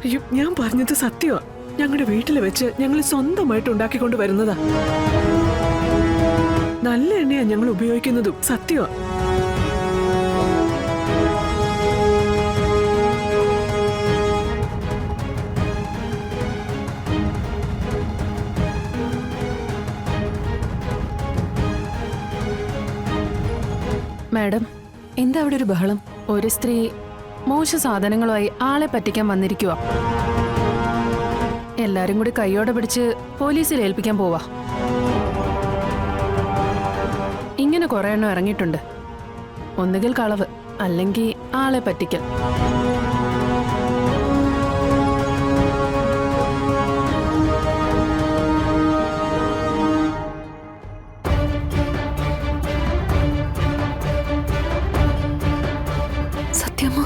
അയ്യോ, ഞാൻ പറഞ്ഞത് സത്യമാ. ഞങ്ങളുടെ വീട്ടിൽ വെച്ച് ഞങ്ങൾ സ്വന്തമായിട്ട് ഉണ്ടാക്കിക്കൊണ്ട് വരുന്നതാ. നല്ല എണ്ണയാ ഞങ്ങൾ ഉപയോഗിക്കുന്നതും. സത്യമാ. മാഡം, എന്താ അവിടെ ഒരു ബഹളം? ഒരു സ്ത്രീ മോശ സാധനങ്ങളുമായി ആളെ പറ്റിക്കാൻ വന്നിരിക്കുക. എല്ലാരും കൂടി കൈയോടെ പിടിച്ച് പോലീസിൽ ഏൽപ്പിക്കാൻ പോവാ. ഇങ്ങനെ കുറെ എണ്ണം ഇറങ്ങിയിട്ടുണ്ട്. ഒന്നുകിൽ കളവ്, അല്ലെങ്കിൽ ആളെ പറ്റിക്കൽ. സത്യമ്മ,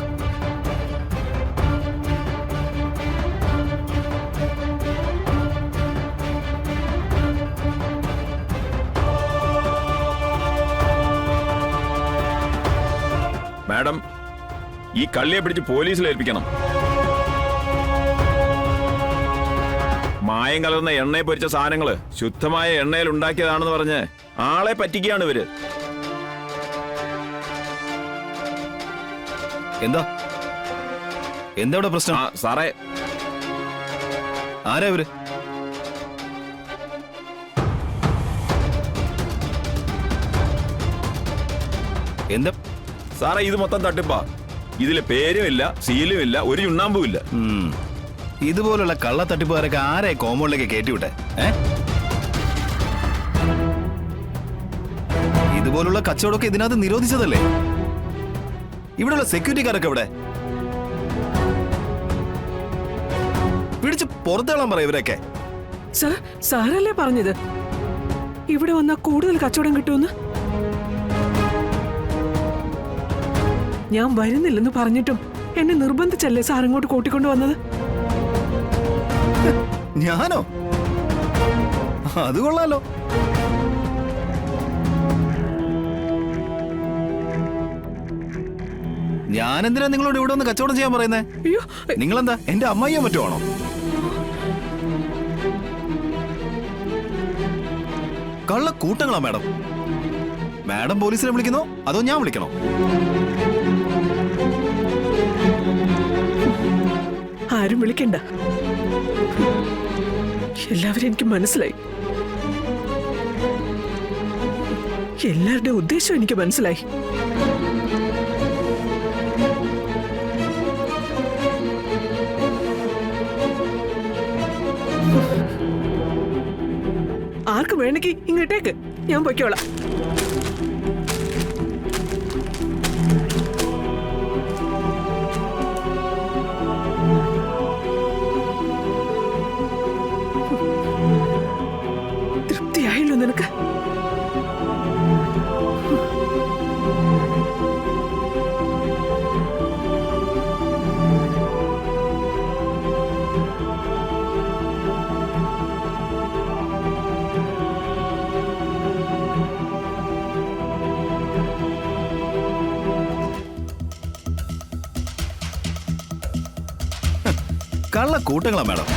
മാഡം, ഈ കള്ളിയെ പിടിച്ച് പോലീസിൽ ഏൽപ്പിക്കണം. മായം കലർന്ന എണ്ണയെ പൊരിച്ച സാധനങ്ങള് ശുദ്ധമായ എണ്ണയിൽ ഉണ്ടാക്കിയതാണെന്ന് പറഞ്ഞ് ആളെ പറ്റിക്കുകയാണ് ഇവര്. എന്താ എന്താ ഇവിടെ പ്രശ്നം? സാറേ, ആരാ ഇവര്? എന്താ സാറേ, ഇത് മൊത്തം തട്ടിപ്പാ. ഇതില് പേരുമില്ല, സീലുമില്ല, ഒരു ചുണ്ണാമ്പുമില്ല. ഇതുപോലുള്ള കള്ള തട്ടിപ്പുകാരൊക്കെ ആരെ കോമ്പൗണ്ടിലേക്ക് കയറ്റിവിട്ടെ? ഇതുപോലുള്ള കച്ചവടമൊക്കെ ഇതിനകത്ത് നിരോധിച്ചതല്ലേ? ഇവിടെയുള്ള സെക്യൂരിറ്റിക്കാരൊക്കെ ഇവിടെ പിടിച്ച് പുറത്തേളാൻ പറയും ഇവരൊക്കെ. സാറല്ലേ പറഞ്ഞത് ഇവിടെ വന്നാൽ കൂടുതൽ കച്ചവടം കിട്ടുമെന്ന്? ഞാൻ വരുന്നില്ലെന്ന് പറഞ്ഞിട്ടും എന്നെ നിർബന്ധിച്ചല്ലേ സാർ ഇങ്ങോട്ട് കൂട്ടിക്കൊണ്ടു വന്നത്? ഞാനോ? അത് കൊള്ളാലോ. ഞാനെന്തിനാ നിങ്ങളോട് ഇവിടെ ഒന്ന് കച്ചവടം ചെയ്യാൻ പറയുന്നേ? അയ്യോ, നിങ്ങളെന്താ എന്റെ അമ്മായിയോ മറ്റോ ആണോ? കള്ള കൂട്ടങ്ങളാ മാഡം. മാഡം പോലീസിനെ വിളിക്കുന്നോ അതോ ഞാൻ വിളിക്കണോ? ആരും വിളിക്കണ്ട. എല്ലാവരും എനിക്ക് മനസ്സിലായി. എല്ലാവരുടെ ഉദ്ദേശം എനിക്ക് മനസ്സിലായി. ആർക്ക് വേണമെങ്കിൽ ഇങ്ങോട്ടേക്ക്, ഞാൻ പൊയ്ക്കോളാം. തൃപ്തിയായല്ലോ നിനക്ക്? കള്ള കൂട്ടങ്ങളാ മാഡം.